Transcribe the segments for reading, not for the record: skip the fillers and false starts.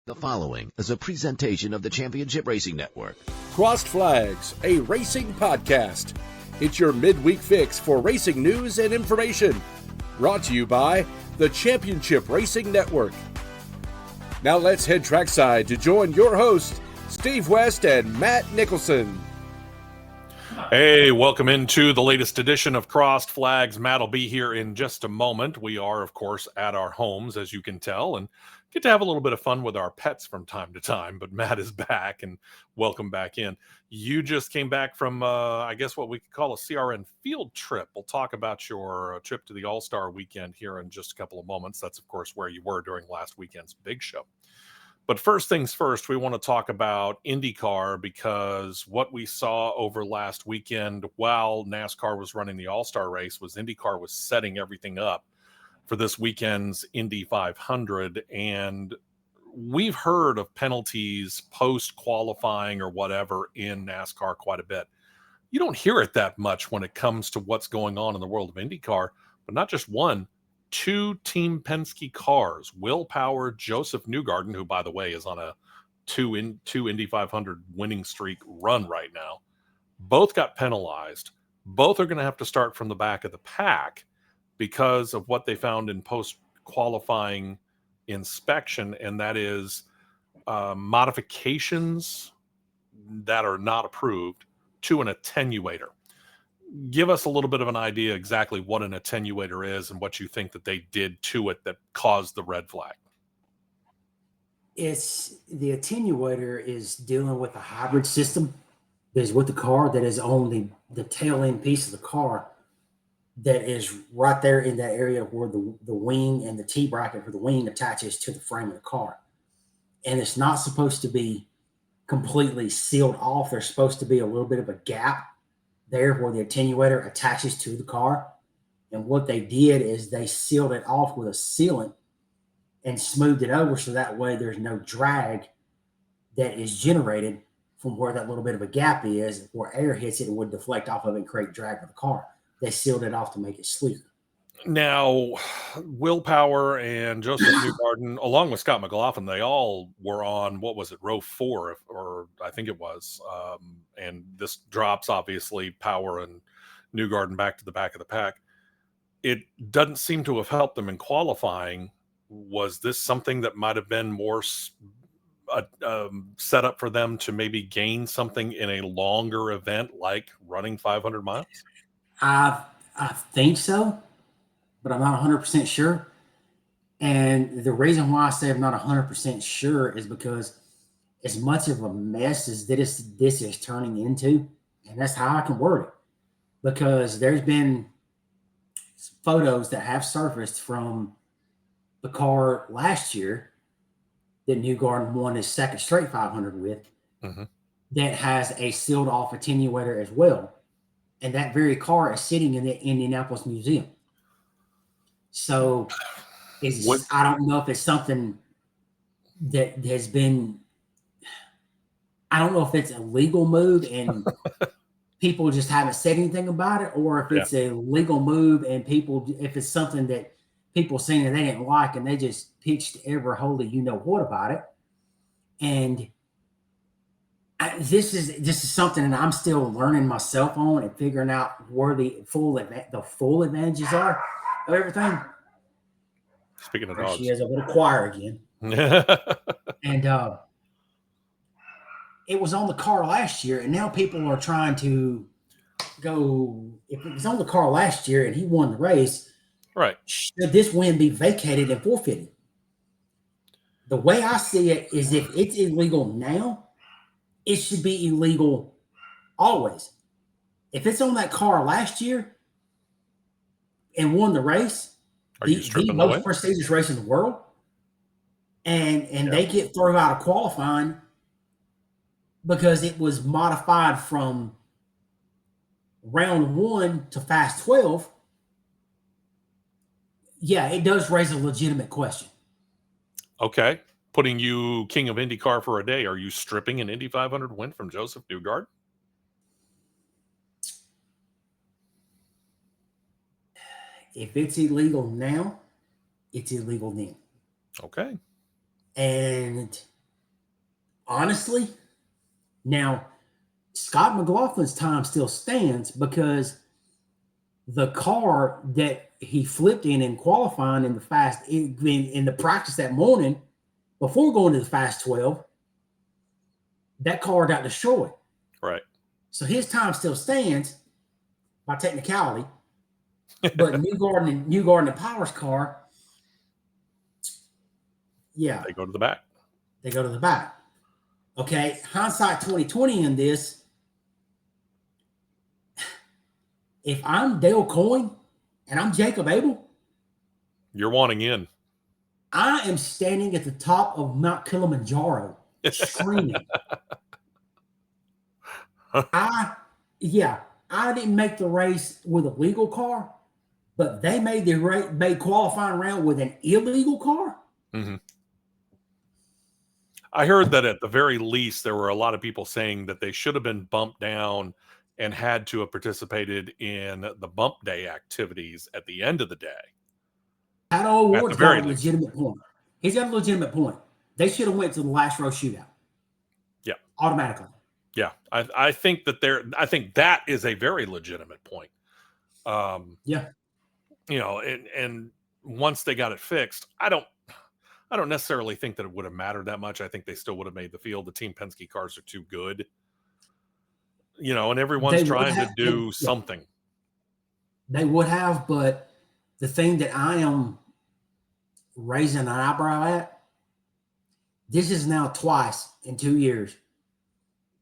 The following is a presentation of the Championship Racing Network. Crossed Flags, a racing podcast. It's your midweek fix for racing news and information. Brought to you by the Championship Racing Network. Now let's head trackside to join your hosts, Steve West and Matt Nicholson. Hey, welcome into the latest edition of Crossed Flags. Matt will be here in just a moment. We are, of course, at our homes, as you can tell, and get to have a little bit of fun with our pets from time to time. But Matt is back, and welcome back in. You just came back from, I guess, what we could call a CRN field trip. We'll talk about your trip to the All-Star weekend here in just a couple of moments. That's, of course, where you were during last weekend's big show. But first things first, we want to talk about Indycar, because what we saw over last weekend while NASCAR was running the All-Star race was Indycar was setting everything up for this weekend's Indy 500. And we've heard of penalties post-qualifying or whatever in NASCAR quite a bit. You don't hear it that much when it comes to what's going on in the world of IndyCar, but not just one. Two Team Penske cars, Will Power, Joseph Newgarden, who, by the way, is on a two Indy 500 winning streak run right now, both got penalized. Both are going to have to start from the back of the pack because of what they found in post-qualifying inspection, and that is modifications that are not approved to an attenuator. Give us a little bit of an idea exactly what an attenuator is and what you think that they did to it that caused the red flag. It's the attenuator is dealing with a hybrid system. There's with the car that is on the tail end piece of the car that is right there in that area where the wing and the T-bracket for the wing attaches to the frame of the car. And it's not supposed to be completely sealed off. There's supposed to be a little bit of a gap there where the attenuator attaches to the car. And what they did is they sealed it off with a sealant and smoothed it over so that way there's no drag that is generated from where that little bit of a gap is, where air hits it and would deflect off of it and create drag for the car. They sealed it off to make it sleeker. Now, Will Power and Joseph Newgarden, along with Scott McLaughlin, they all were on, what was it, row 4, or I think it was. And this drops, obviously, Power and Newgarden back to the back of the pack. It doesn't seem to have helped them in qualifying. Was this something that might have been more set up for them to maybe gain something in a longer event like running 500 miles? I think so, but I'm not 100% sure. And the reason why I say I'm not 100% sure is because as much of a mess as this is turning into, and that's how I can word it, because there's been photos that have surfaced from the car last year that Newgarden won his second straight 500 with, that has a sealed off attenuator as well. And that very car is sitting in the Indianapolis Museum. So I don't know if it's something that has been, I don't know if it's a legal move and people just haven't said anything about it, or if it's a legal move and if it's something that people seen and they didn't like and they just pitched every holy you-know-what about it. And this is something that I'm still learning myself on and figuring out where the full advantages are of everything. Speaking of dogs, she has a little choir again. And it was on the car last year, and now people are trying to go. If it was on the car last year and he won the race, right? Should this win be vacated and forfeited? The way I see it is, if it's illegal now, it should be illegal always. If it's on that car last year and won the race, the most prestigious race in the world, and they get thrown out of qualifying because it was modified from round 1 to fast 12, it does raise a legitimate question. Okay. Putting you king of IndyCar for a day, are you stripping an Indy 500 win from Joseph Newgarden? If it's illegal now, it's illegal then. Okay. And Honestly, now Scott McLaughlin's time still stands because the car that he flipped in qualifying in the practice that morning before going to the Fast 12, that car got destroyed. Right. So his time still stands by technicality, but Newgarden and Power's car, yeah, They go to the back. they go to the back. Okay, hindsight 2020 in this. If I'm Dale Coyne and I'm Jacob Abel, You're wanting in. I am standing at the top of Mount Kilimanjaro screaming. I didn't make the race with a legal car, but they made qualifying round with an illegal car. Mm-hmm. I heard that at the very least, there were a lot of people saying that they should have been bumped down and had to have participated in the bump day activities at the end of the day. Pato O'Ward's got a legitimate point. He's got a legitimate point. They should have went to the last row shootout. Yeah. Automatically. Yeah. I think that is a very legitimate point. Yeah. You know, and once they got it fixed, I don't necessarily think that it would have mattered that much. I think they still would have made the field. The Team Penske cars are too good. You know, and everyone's trying to do something. They would have, but the thing that I am raising an eyebrow at, this is now twice in 2 years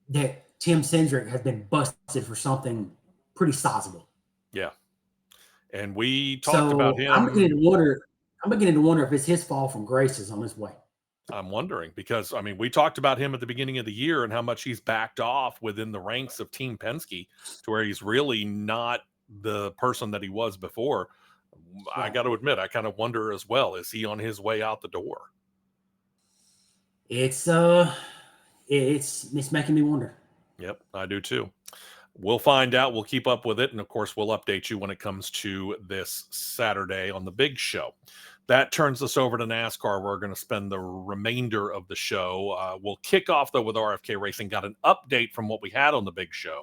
that Tim Cindric has been busted for something pretty sizable. Yeah. And we talked about him. I'm beginning to wonder if it's his fall from grace is on his way. I'm wondering because, I mean, we talked about him at the beginning of the year and how much he's backed off within the ranks of Team Penske to where he's really not the person that he was before. Right. I got to admit, I kind of wonder as well, is he on his way out the door? It's making me wonder. Yep, I do too. We'll find out. We'll keep up with it. And of course, we'll update you when it comes to this Saturday on the big show. That turns us over to NASCAR. We're going to spend the remainder of the show. We'll kick off, though, with RFK Racing. Got an update from what we had on the big show.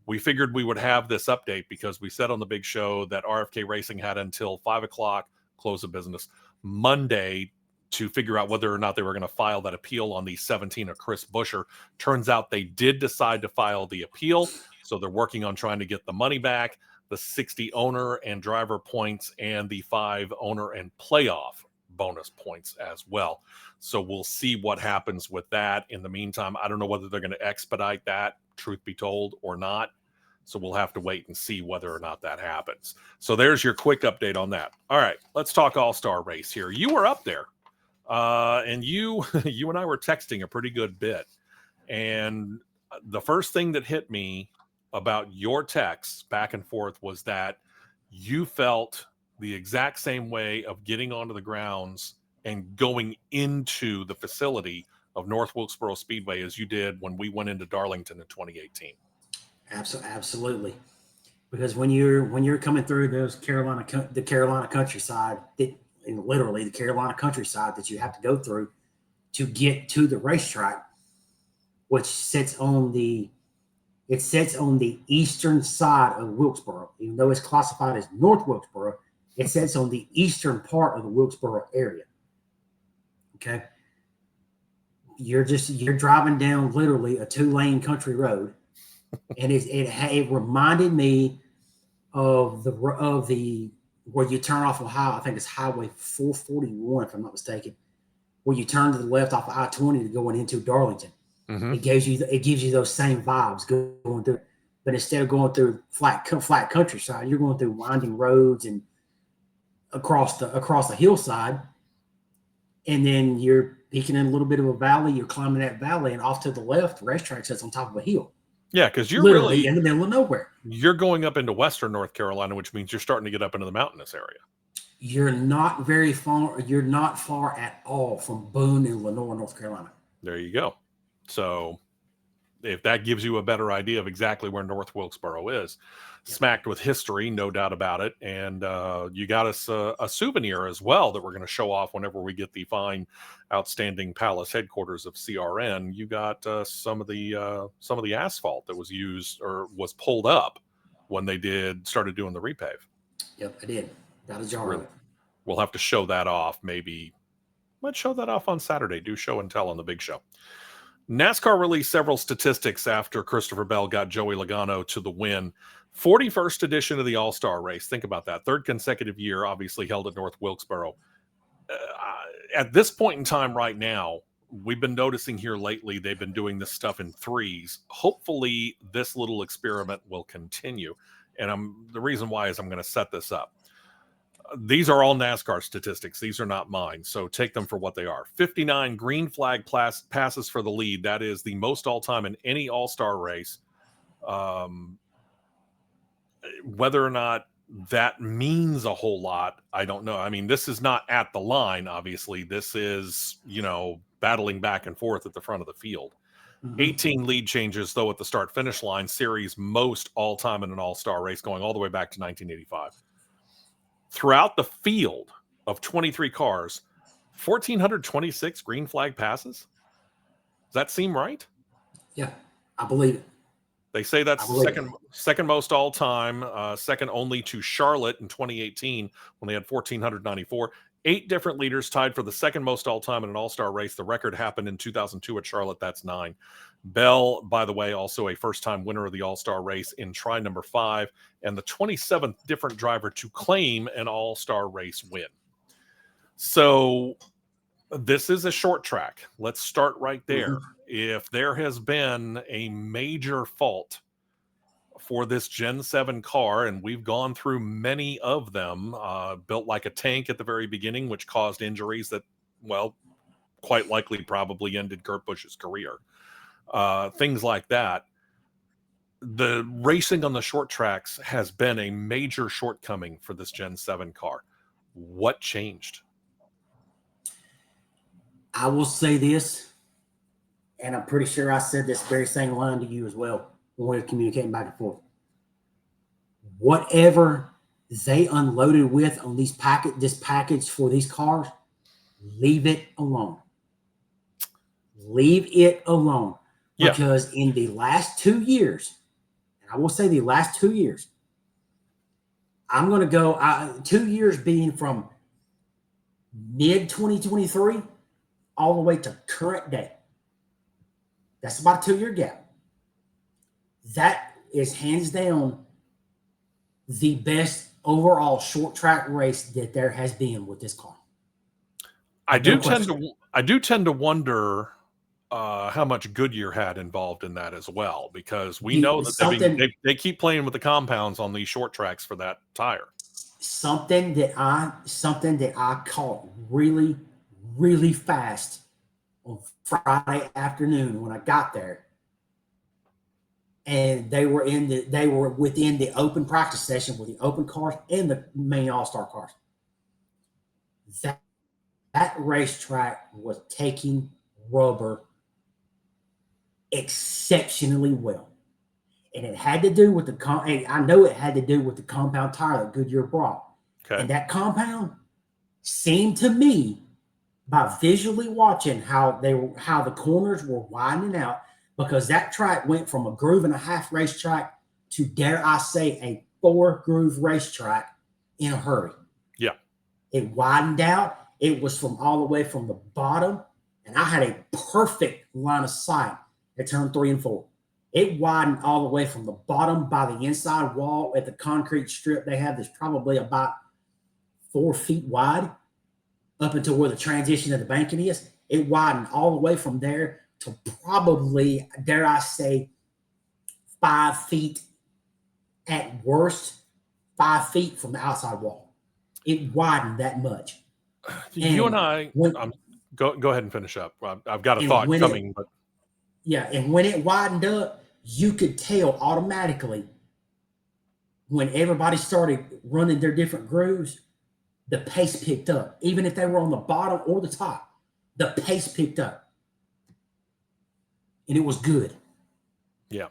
We figured we would have this update because we said on the big show that RFK Racing had until 5 o'clock, close of business, Monday to figure out whether or not they were going to file that appeal on the 17 of Chris Buescher. Turns out they did decide to file the appeal, so they're working on trying to get the money back, the 60 owner and driver points, and the 5 owner and playoff bonus points as well. So we'll see what happens with that. In the meantime, I don't know whether they're going to expedite that, truth be told, or not. So we'll have to wait and see whether or not that happens. So there's your quick update on that. All right, let's talk All-Star race here. You were up there, and you and I were texting a pretty good bit. And the first thing that hit me about your texts back and forth was that you felt the exact same way of getting onto the grounds and going into the facility of North Wilkesboro Speedway as you did when we went into Darlington in 2018. Absolutely. Because when you're coming through the Carolina countryside, literally the Carolina countryside that you have to go through to get to the racetrack, which sits on the eastern side of Wilkesboro. Even though it's classified as North Wilkesboro, it sits on the eastern part of the Wilkesboro area. Okay. You're driving down literally a 2-lane country road. And it reminded me of the where you turn off Ohio. I think it's Highway 441, if I'm not mistaken, where you turn to the left off of I-20 to going into Darlington. Mm-hmm. It gives you those same vibes going through, but instead of going through flat countryside, you're going through winding roads and across the hillside, and then you're peeking in a little bit of a valley. You're climbing that valley, and off to the left, the racetrack sits on top of a hill. Yeah, because you're literally in the middle of nowhere. You're going up into western North Carolina, which means you're starting to get up into the mountainous area. You're not very far. You're not far at all from Boone and Lenore, North Carolina. There you go. So if that gives you a better idea of exactly where North Wilkesboro is. Smacked with history, no doubt about it. And you got us a souvenir as well that we're going to show off whenever we get the fine, outstanding Palace headquarters of CRN. You got some of the asphalt that was used or was pulled up when they started doing the repave. Yep, I did. Got a jar of it. We'll have to show that off. Maybe let's show that off on Saturday. Do show and tell on the big show. NASCAR released several statistics after Christopher Bell got Joey Logano to the win. 41st edition of the All-Star race. Think about that. Third consecutive year, obviously held at North Wilkesboro. At this point in time right now, we've been noticing here lately, they've been doing this stuff in threes. Hopefully this little experiment will continue. And the reason why is I'm going to set this up. These are all NASCAR statistics. These are not mine. So take them for what they are. 59 green flag passes for the lead. That is the most all-time in any All-Star race. Whether or not that means a whole lot, I don't know. I mean, this is not at the line, obviously. This is, battling back and forth at the front of the field. 18 lead changes, though, at the start-finish line. Series most all-time in an All-Star race, going all the way back to 1985. Throughout the field of 23 cars, 1,426 green flag passes. Does that seem right? Yeah, I believe it. They say that's second most all time, second only to Charlotte in 2018 when they had 1,494. 8 different leaders tied for the second most all time in an all-star race. The record happened in 2002 at Charlotte. That's 9. Bell, by the way, also a first-time winner of the all-star race in try number 5 and the 27th different driver to claim an all-star race win. So this is a short track. Let's start right there. If there has been a major fault for this Gen 7 car, and we've gone through many of them, built like a tank at the very beginning, which caused injuries that, well, quite likely probably ended Kurt Busch's career. Things like that. The racing on the short tracks has been a major shortcoming for this Gen 7 car. What changed? I will say this, and I'm pretty sure I said this very same line to you as well when we were communicating back and forth. Whatever they unloaded with on this package for these cars, leave it alone. Leave it alone. Yeah. Because in the last 2 years, and I will say the last 2 years, I'm going to go 2 years being from mid-2023 all the way to current day. That's about a 2-year gap. That is hands down the best overall short track race that there has been with this car. I do tend to wonder how much Goodyear had involved in that as well, because we know that they keep playing with the compounds on these short tracks for that tire. Something that I caught really, really fast on Friday afternoon when I got there, and they were within the open practice session with the open cars and the main all-star cars. That racetrack was taking rubber exceptionally well, and it had to do with I know it had to do with the compound tire that Goodyear brought. Okay. And that compound seemed to me, by visually watching how the corners were widening out, because that track went from a groove and a half racetrack to, dare I say, a 4-groove racetrack in a hurry. Yeah. It widened out. It was from all the way from the bottom, and I had a perfect line of sight at turn 3 and 4. It widened all the way from the bottom by the inside wall at the concrete strip they have that's probably about 4 feet wide up until where the transition of the banking is. It widened all the way from there to probably, dare I say, 5 feet at worst, 5 feet from the outside wall. It widened that much. You and I, go ahead and finish up. I've got a thought coming, but yeah, and when it widened up, you could tell automatically when everybody started running their different grooves, the pace picked up. Even if they were on the bottom or the top, the pace picked up. And it was good. Yeah.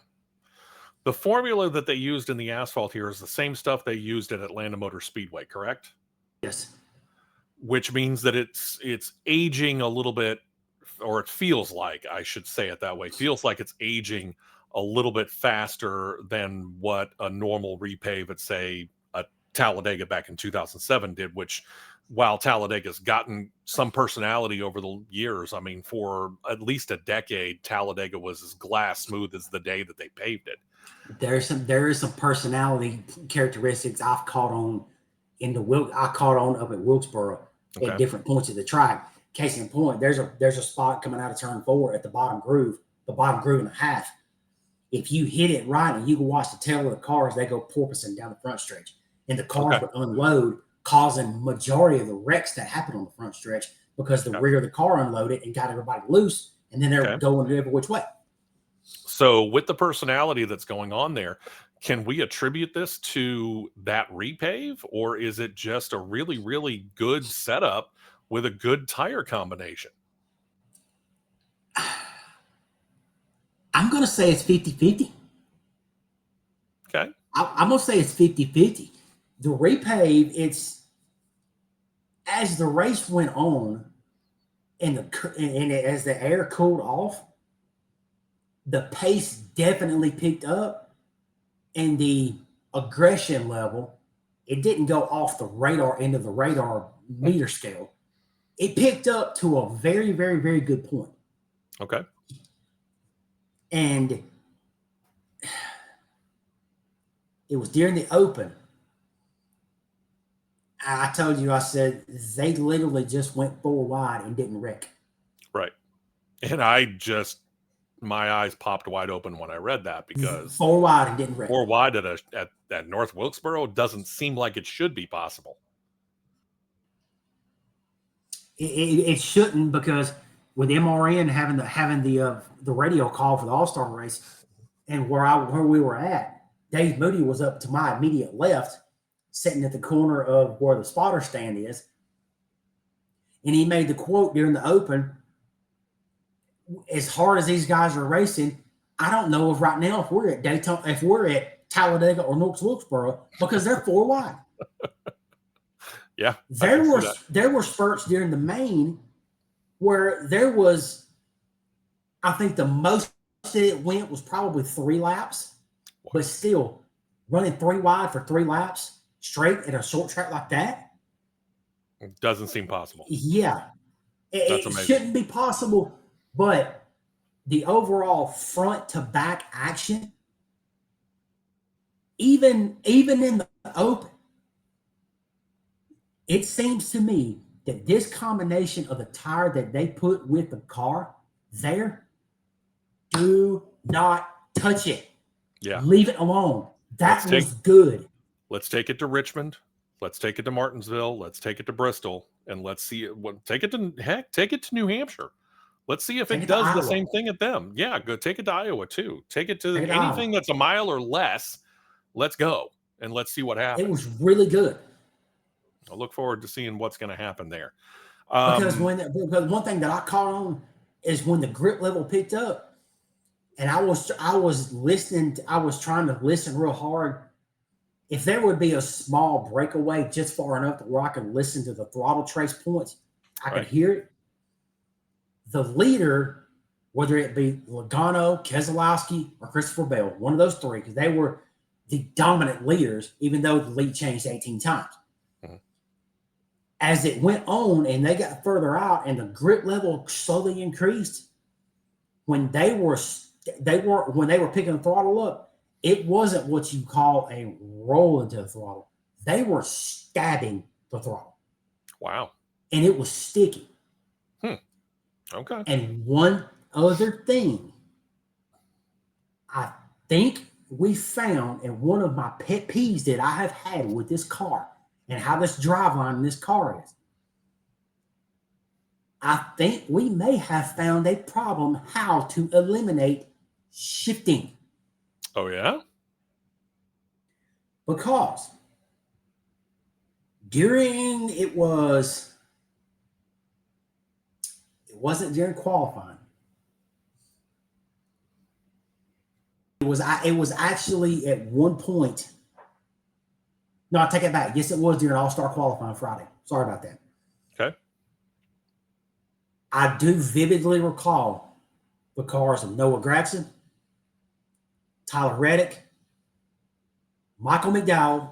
The formula that they used in the asphalt here is the same stuff they used at Atlanta Motor Speedway, correct? Yes. Which means that it's aging a little bit, or it feels like, I should say it that way, feels like it's aging a little bit faster than what a normal repave at, say, a Talladega back in 2007 did, which, while Talladega's gotten some personality over the years, I mean, for at least a decade, Talladega was as glass smooth as the day that they paved it. There is some personality characteristics I've caught on I caught on up at Wilkesboro at different points of the track. Case in point, there's a spot coming out of turn 4 at the bottom groove and a half. If you hit it right and you can watch the tail of the cars, they go porpoising down the front stretch, and the cars would unload, causing majority of the wrecks that happen on the front stretch because the rear of the car unloaded and got everybody loose, and then they're going every which way. So with the personality that's going on there, can we attribute this to that repave, or is it just a really, really good setup with a good tire combination? I'm going to say it's 50-50. Okay. I'm going to say it's 50-50. The repave, as the race went on and as the air cooled off, the pace definitely picked up, and the aggression level, it didn't go off the radar end of the radar meter scale. It picked up to a very, very, very good point. Okay. And it was during the Open. I told you, I said, they literally just went 4 wide and didn't wreck. Right. And my eyes popped wide open when I read that, because 4 wide and didn't wreck. 4 wide at North Wilkesboro doesn't seem like it should be possible. It shouldn't, because with MRN having the radio call for the All-Star race, and where we were at, Dave Moody was up to my immediate left, sitting at the corner of where the spotter stand is, and he made the quote during the Open, as hard as these guys are racing, I don't know if right now if we're at Daytona, if we're at Talladega or North Wilkesboro, because they're 4 wide. Yeah. There were spurts during the main where there was, I think the most that it went was probably 3 laps, but still running 3 wide for 3 laps straight at a short track like that. It doesn't seem possible. Yeah. It shouldn't be possible. But the overall front to back action, even in the Open, it seems to me that this combination of the tire that they put with the car there, do not touch it. Yeah. Leave it alone. That was good. Let's take it to Richmond. Let's take it to Martinsville. Let's take it to Bristol, and let's see it. Take it to New Hampshire. Let's see if it does the same thing at them. Yeah, go take it to Iowa too. Take it to anything that's a mile or less. Let's go, and let's see what happens. It was really good. I look forward to seeing what's going to happen there. Because one thing that I caught on is when the grip level picked up, and I was listening. I was trying to listen real hard. If there would be a small breakaway just far enough where I could listen to the throttle trace points, I could hear it. The leader, whether it be Logano, Keselowski, or Christopher Bell, one of those 3, because they were the dominant leaders, even though the lead changed 18 times. Mm-hmm. As it went on and they got further out and the grip level slowly increased, when they were picking the throttle up, it wasn't what you call a roll into the throttle. They were stabbing the throttle. Wow. And it was sticky. Okay. And one other thing I think we found, and one of my pet peeves that I have had with this car and how this driveline in this car is, I think we may have found a problem how to eliminate shifting. Oh, yeah? Because it wasn't during qualifying. It was actually at one point. No, I take it back. Yes, it was during All-Star qualifying Friday. Sorry about that. Okay. I do vividly recall the cars of Noah Gragson, Tyler Reddick, Michael McDowell,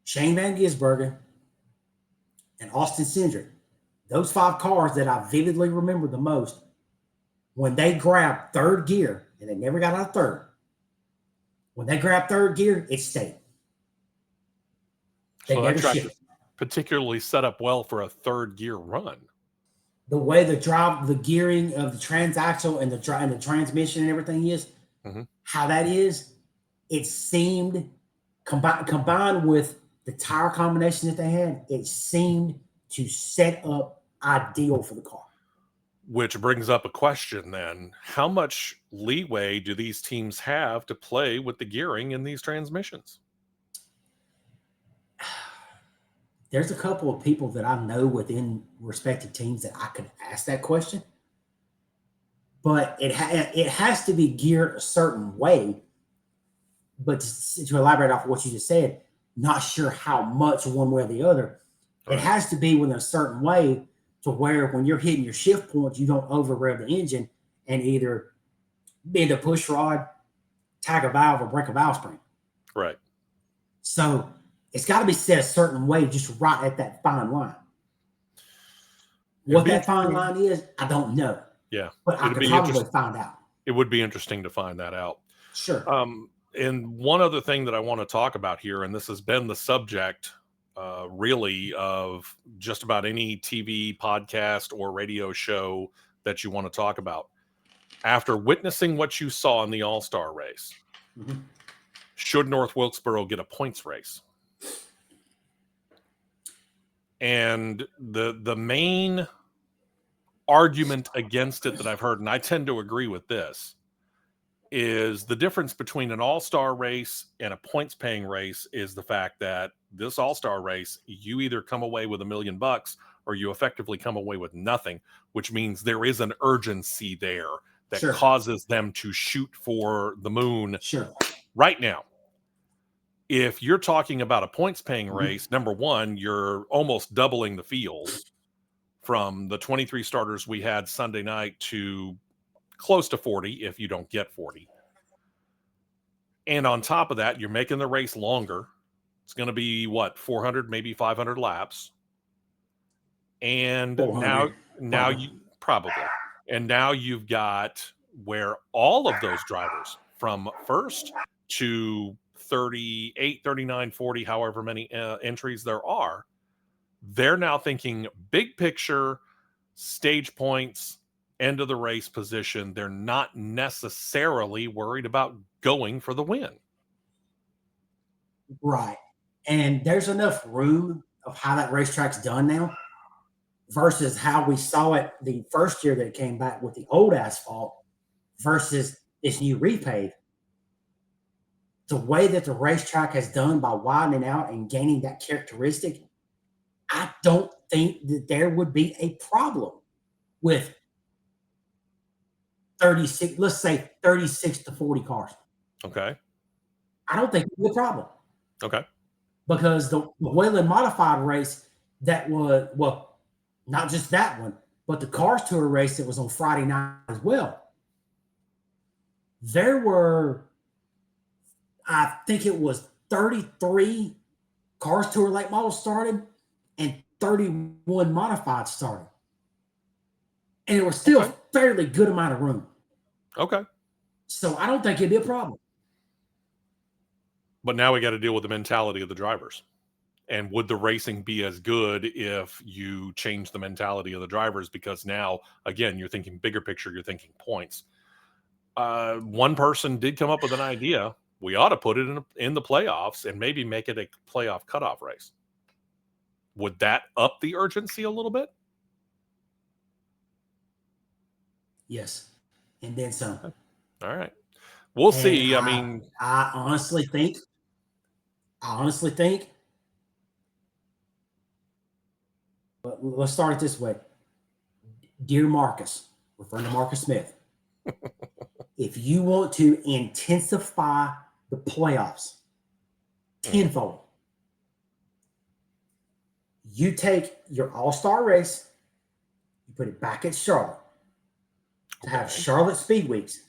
Shane Van Gisbergen, and Austin Cindric. Those 5 cars that I vividly remember the most, when they grabbed third gear, and they never got out of third, when they grabbed third gear, it stayed. They So never that track shifted. is particularly set up well for a third gear run. The way the gearing of the transaxle and the transmission and everything is, how that is, it seemed combined with the tire combination that they had, it seemed to set up ideal for the car. Which brings up a question then. How much leeway do these teams have to play with the gearing in these transmissions? There's a couple of people that I know within respective teams that I could ask that question. But it has to be geared a certain way. But to elaborate off of what you just said, not sure how much one way or the other. Right. It has to be within a certain way to where when you're hitting your shift points, you don't over rev the engine and either bend a push rod, tag a valve, or break a valve spring. Right. So it's got to be set a certain way, just right at that fine line. What that fine line is, I don't know. Yeah. But I could probably find out. It would be interesting to find that out. Sure. And one other thing that I want to talk about here, and this has been the subject really of just about any TV, podcast, or radio show that you want to talk about. After witnessing what you saw in the All-Star race, should North Wilkesboro get a points race? And the main argument against it that I've heard, and I tend to agree with this, is the difference between an all-star race and a points-paying race is the fact that this all-star race, you either come away with $1 million or you effectively come away with nothing, which means there is an urgency there that causes them to shoot for the moon right now. If you're talking about a points-paying race, number one, you're almost doubling the field from the 23 starters we had Sunday night to close to 40 if you don't get 40. And on top of that, you're making the race longer. It's going to be, 400, maybe 500 laps. And now you probably. And now you've got where all of those drivers from first to 38, 39, 40, however many entries there are, they're now thinking big picture, stage points, end of the race position. They're not necessarily worried about going for the win. Right. And there's enough room of how that racetrack's done now versus how we saw it the first year that it came back with the old asphalt versus this new repave. The way that the racetrack has done by widening out and gaining that characteristic, I don't think that there would be a problem with 36, let's say 36 to 40 cars. Okay. I don't think it's a problem. Okay. Because the Wayland Modified race that was, not just that one, but the Cars Tour race that was on Friday night as well. There were, I think it was 33 Cars Tour late models started and 31 modified started. And it was still a fairly good amount of room. Okay. So I don't think it'd be a problem. But now we got to deal with the mentality of the drivers. And would the racing be as good if you change the mentality of the drivers? Because now, again, you're thinking bigger picture, you're thinking points. One person did come up with an idea. We ought to put it in the playoffs and maybe make it a playoff cutoff race. Would that up the urgency a little bit? Yes. And then some. All right. We'll see. I honestly think, but let's start it this way. Dear Marcus, referring to Marcus Smith, if you want to intensify the playoffs tenfold, you take your All-Star race, you put it back at Charlotte to have Charlotte Speed Weeks.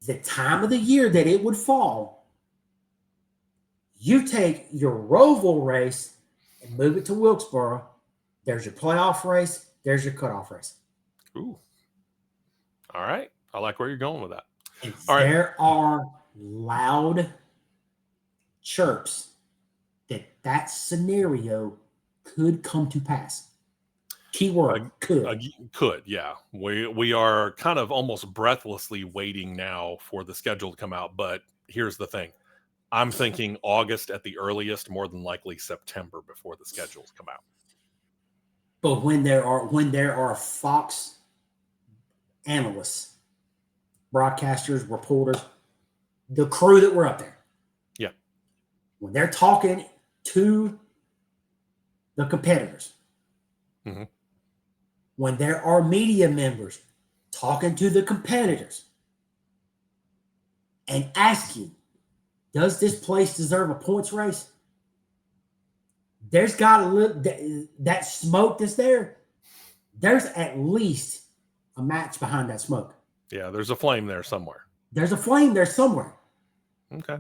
The time of the year that it would fall, you take your Roval race and move it to Wilkesboro. There's your playoff race. There's your cutoff race. Ooh. All right. I like where you're going with that. And All right. there are loud chirps that scenario could come to pass. Keyword, could. Could, yeah. We are kind of almost breathlessly waiting now for the schedule to come out. But here's the thing. I'm thinking August at the earliest, more than likely September before the schedules come out. But when there are Fox analysts, broadcasters, reporters, the crew that were up there, yeah, when they're talking to the competitors, when there are media members talking to the competitors and asking, does this place deserve a points race? There's got to look that smoke that's there. There's at least a match behind that smoke. Yeah, there's a flame there somewhere. There's a flame there somewhere. Okay.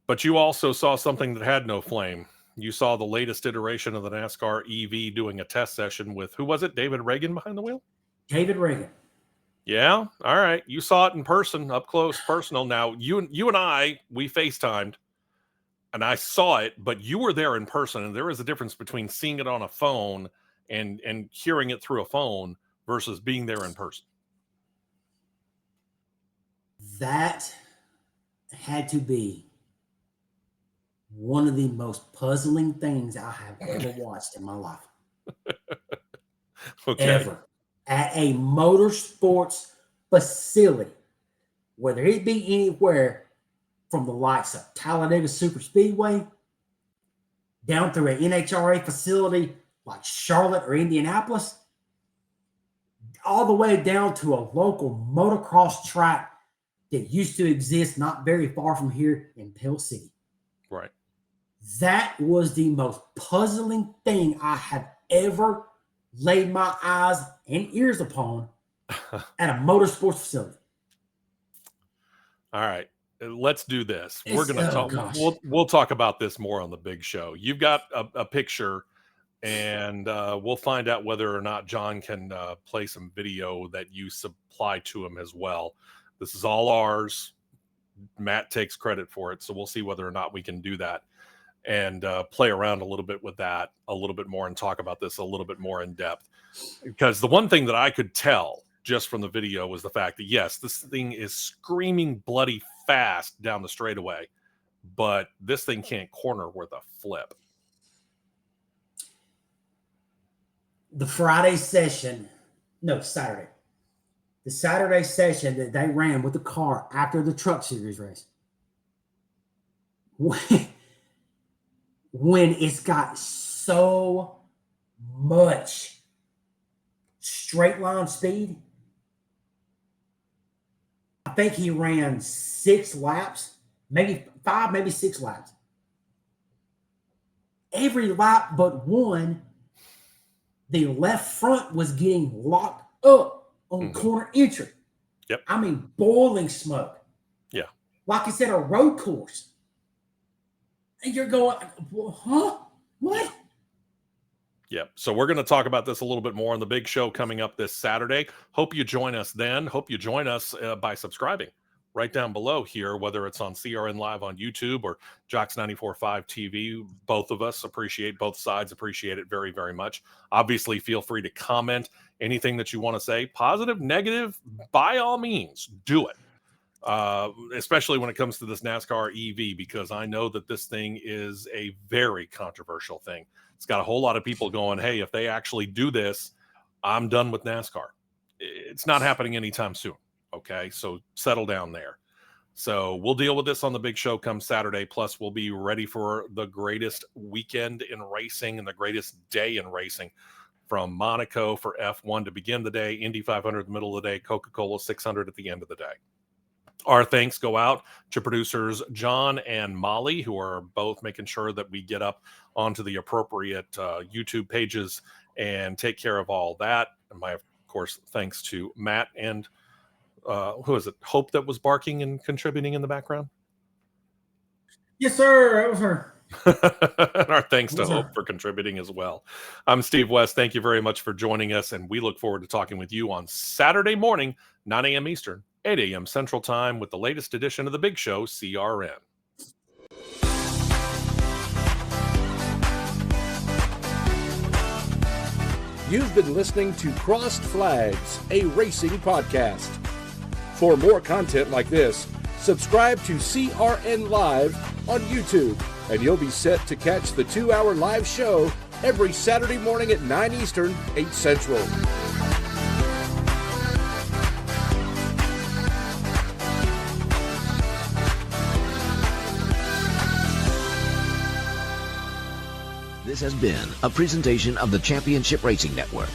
But you also saw something that had no flame. You saw the latest iteration of the NASCAR EV doing a test session with, who was it? David Reagan behind the wheel? David Reagan. Yeah. All right. You saw it in person, up close, personal. Now, you and I, we FaceTimed, and I saw it, but you were there in person, and there is a difference between seeing it on a phone and hearing it through a phone versus being there in person. That had to be one of the most puzzling things I have ever watched in my life. Okay. Ever. At a motorsports facility, whether it be anywhere from the likes of Talladega Super Speedway down through an NHRA facility like Charlotte or Indianapolis, all the way down to a local motocross track that used to exist not very far from here in Pell City. Right. That was the most puzzling thing I have ever laid my eyes and ears upon at a motorsports facility. All right. Let's do this. We're going to talk. We'll talk about this more on the big show. You've got a picture, and we'll find out whether or not John can play some video that you supply to him as well. This is all ours. Matt takes credit for it, so we'll see whether or not we can do that and play around a little bit with that a little bit more and talk about this a little bit more in depth. Because the one thing that I could tell just from the video was the fact that, yes, this thing is screaming bloody fast down the straightaway, but this thing can't corner worth a flip. The Saturday session that they ran with the car after the Truck Series race, when it's got so much straight line speed, I think he ran 6 laps, maybe 5, maybe 6 laps. Every lap but one, the left front was getting locked up on corner entry. Yep. I mean, boiling smoke. Yeah. Like I said, a road course. And you're going, huh? What? Yep. So we're going to talk about this a little bit more on the big show coming up this Saturday. Hope you join us then. Hope you join us by subscribing right down below here, whether it's on CRN Live on YouTube or Jocks 94.5 TV. Both of us appreciate, both sides appreciate it very, very much. Obviously, feel free to comment anything that you want to say, positive, negative, by all means, do it. Especially when it comes to this NASCAR EV, because I know that this thing is a very controversial thing. It's got a whole lot of people going, hey, if they actually do this, I'm done with NASCAR. It's not happening anytime soon. Okay, so settle down there. So we'll deal with this on the big show come Saturday. Plus, we'll be ready for the greatest weekend in racing and the greatest day in racing from Monaco for F1 to begin the day, Indy 500 in the middle of the day, Coca-Cola 600 at the end of the day. Our thanks go out to producers John and Molly, who are both making sure that we get up onto the appropriate YouTube pages and take care of all that. And my, of course, thanks to Matt and who is it? Hope, that was barking and contributing in the background. Yes, sir. That was her. And our thanks to Hope for contributing as well. I'm Steve West. Thank you very much for joining us, and we look forward to talking with you on Saturday morning, 9 a.m. Eastern, 8 a.m. Central Time, with the latest edition of The Big Show, CRN. You've been listening to Crossed Flags, a racing podcast. For more content like this, subscribe to CRN Live on YouTube, and you'll be set to catch the 2-hour live show every Saturday morning at 9 Eastern, 8 Central. This has been a presentation of the Championship Racing Network.